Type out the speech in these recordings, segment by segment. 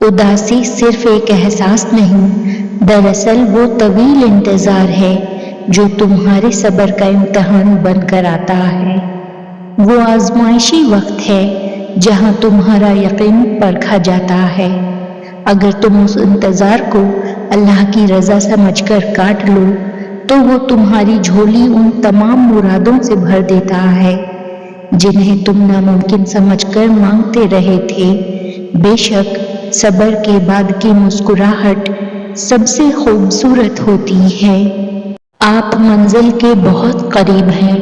اداسی صرف ایک احساس نہیں، دراصل وہ طویل انتظار ہے جو تمہارے صبر کا امتحان بن کر آتا ہے۔ وہ آزمائشی وقت ہے جہاں تمہارا یقین پرکھا جاتا ہے۔ اگر تم اس انتظار کو اللہ کی رضا سمجھ کر کاٹ لو تو وہ تمہاری جھولی ان تمام مرادوں سے بھر دیتا ہے جنہیں تم ناممکن سمجھ کر مانگتے رہے تھے۔ بے شک صبر کے بعد کی مسکراہٹ سب سے خوبصورت ہوتی ہے۔ آپ منزل کے بہت قریب ہیں،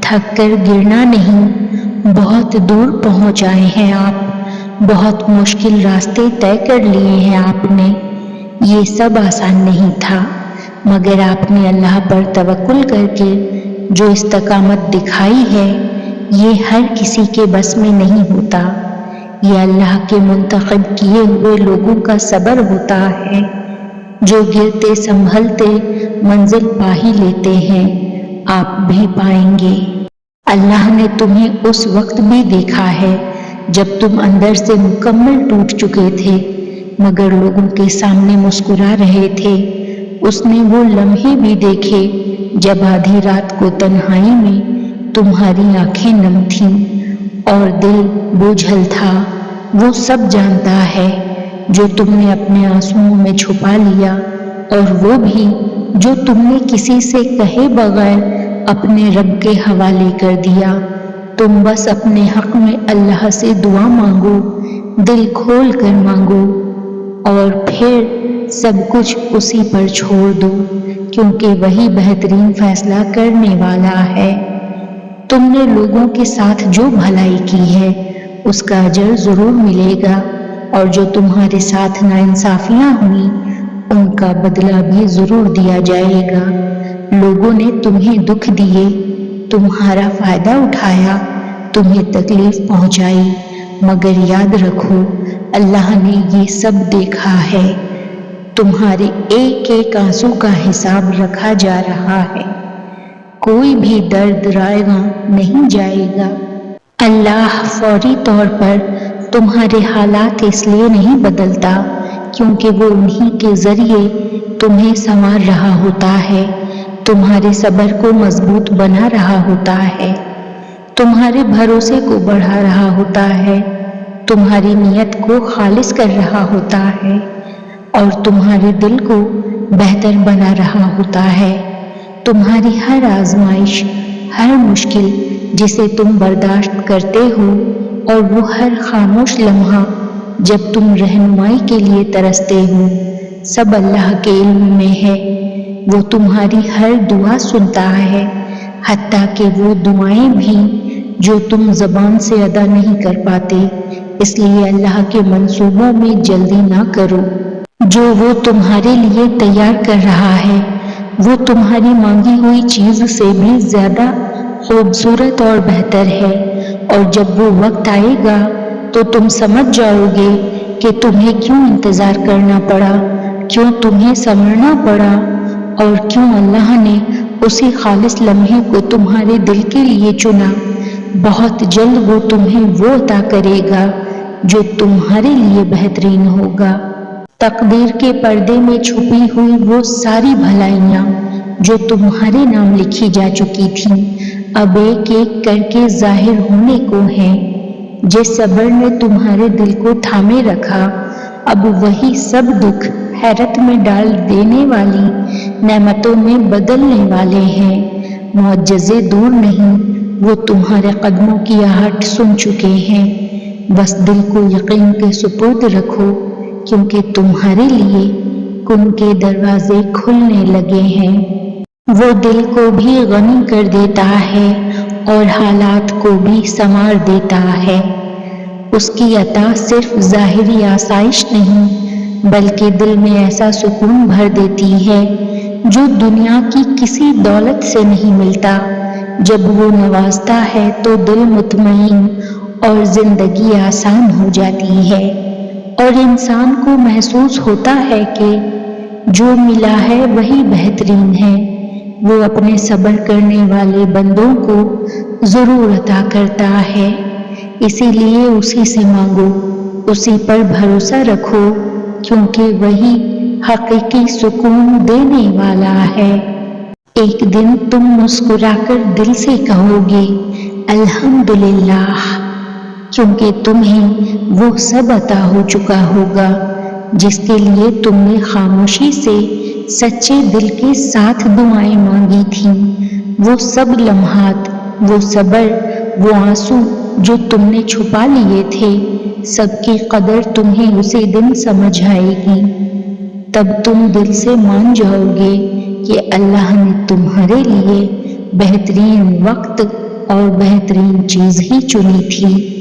تھک کر گرنا نہیں، بہت دور پہنچ آئے ہیں آپ، بہت مشکل راستے طے کر لیے ہیں آپ نے۔ یہ سب آسان نہیں تھا، مگر آپ نے اللہ پر توکل کر کے جو استقامت دکھائی ہے، یہ ہر کسی کے بس میں نہیں ہوتا۔ یہ اللہ کے منتخب کیے ہوئے لوگوں کا صبر ہوتا ہے جو گرتے سنبھلتے منزل پا ہی لیتے ہیں۔ آپ بھی پائیں گے۔ اللہ نے تمہیں اس وقت بھی دیکھا ہے جب تم اندر سے مکمل ٹوٹ چکے تھے مگر لوگوں کے سامنے مسکرا رہے تھے۔ اس نے وہ لمحے بھی دیکھے جب آدھی رات کو تنہائی میں تمہاری آنکھیں نم تھیں اور دل بوجھل تھا۔ وہ سب جانتا ہے جو تم نے اپنے آنسوؤں میں چھپا لیا، اور وہ بھی جو تم نے کسی سے کہے بغیر اپنے رب کے حوالے کر دیا۔ تم بس اپنے حق میں اللہ سے دعا مانگو، دل کھول کر مانگو، اور پھر سب کچھ اسی پر چھوڑ دو، کیونکہ وہی بہترین فیصلہ کرنے والا ہے۔ تم نے لوگوں کے ساتھ جو بھلائی کی ہے اس کا اجر ضرور ملے گا، اور جو تمہارے ساتھ ناانصافیاں ہوئیں ان کا بدلہ بھی ضرور دیا جائے گا۔ لوگوں نے تمہیں دکھ دیے، تمہارا فائدہ اٹھایا، تمہیں تکلیف پہنچائی، مگر یاد رکھو اللہ نے یہ سب دیکھا ہے۔ تمہارے ایک ایک آنسو کا حساب رکھا جا رہا ہے۔ کوئی بھی درد رائیگاں نہیں جائے گا۔ اللہ فوری طور پر تمہارے حالات اس لیے نہیں بدلتا کیونکہ وہ انہی کے ذریعے تمہیں سنوار رہا ہوتا ہے، تمہارے صبر کو مضبوط بنا رہا ہوتا ہے، تمہارے بھروسے کو بڑھا رہا ہوتا ہے، تمہاری نیت کو خالص کر رہا ہوتا ہے، اور تمہارے دل کو بہتر بنا رہا ہوتا ہے۔ تمہاری ہر آزمائش، ہر مشکل جسے تم برداشت کرتے ہو، اور وہ ہر خاموش لمحہ جب تم رہنمائی کے لیے ترستے ہو، سب اللہ کے علم میں ہے۔ وہ تمہاری ہر دعا سنتا ہے، حتیٰ کہ وہ دعائیں بھی جو تم زبان سے ادا نہیں کر پاتے۔ اس لیے اللہ کے منصوبوں میں جلدی نہ کرو۔ جو وہ تمہارے لیے تیار کر رہا ہے وہ تمہاری مانگی ہوئی چیز سے بھی زیادہ خوبصورت اور بہتر ہے، اور جب وہ وقت آئے گا تو تم سمجھ جاؤ گے کہ تمہیں کیوں انتظار کرنا پڑا، کیوں تمہیں سمجھنا پڑا، اور کیوں اللہ نے اسی خالص لمحے کو تمہارے دل کے لیے چنا۔ بہت جلد وہ تمہیں وہ عطا کرے گا جو تمہارے لیے بہترین ہوگا۔ تقدیر کے پردے میں چھپی ہوئی وہ ساری بھلائیاں جو تمہارے نام لکھی جا چکی تھیں اب ایک ایک کر کے ظاہر ہونے کو ہیں۔ جس صبر نے تمہارے دل کو تھامے رکھا، اب وہی سب دکھ حیرت میں ڈال دینے والی نعمتوں میں بدلنے والے ہیں۔ معجزے دور نہیں، وہ تمہارے قدموں کی آہٹ سن چکے ہیں۔ بس دل کو یقین کے سپرد رکھو، کیونکہ تمہارے لیے کن کے دروازے کھلنے لگے ہیں۔ وہ دل کو بھی غنی کر دیتا ہے اور حالات کو بھی سنوار دیتا ہے۔ اس کی عطا صرف ظاہری آسائش نہیں بلکہ دل میں ایسا سکون بھر دیتی ہے جو دنیا کی کسی دولت سے نہیں ملتا۔ جب وہ نوازتا ہے تو دل مطمئن اور زندگی آسان ہو جاتی ہے، اور انسان کو محسوس ہوتا ہے کہ جو ملا ہے وہی بہترین ہے۔ وہ اپنے صبر کرنے والے بندوں کو ضرور عطا کرتا ہے، اسی لیے اسی سے مانگو، اسی پر بھروسہ رکھو کیونکہ وہی حقیقی سکون دینے والا ہے۔ ایک دن تم مسکرا کر دل سے کہو گے الحمدللہ، کیونکہ تمہیں وہ سب عطا ہو چکا ہوگا جس کے لیے تم نے خاموشی سے سچے دل کے ساتھ دعائیں مانگی تھیں۔ وہ سب لمحات، وہ صبر، وہ آنسو جو تم نے چھپا لیے تھے، سب کی قدر تمہیں اسی دن سمجھ آئے گی۔ تب تم دل سے مان جاؤ گے کہ اللہ نے تمہارے لیے بہترین وقت اور بہترین چیز ہی چنی تھی۔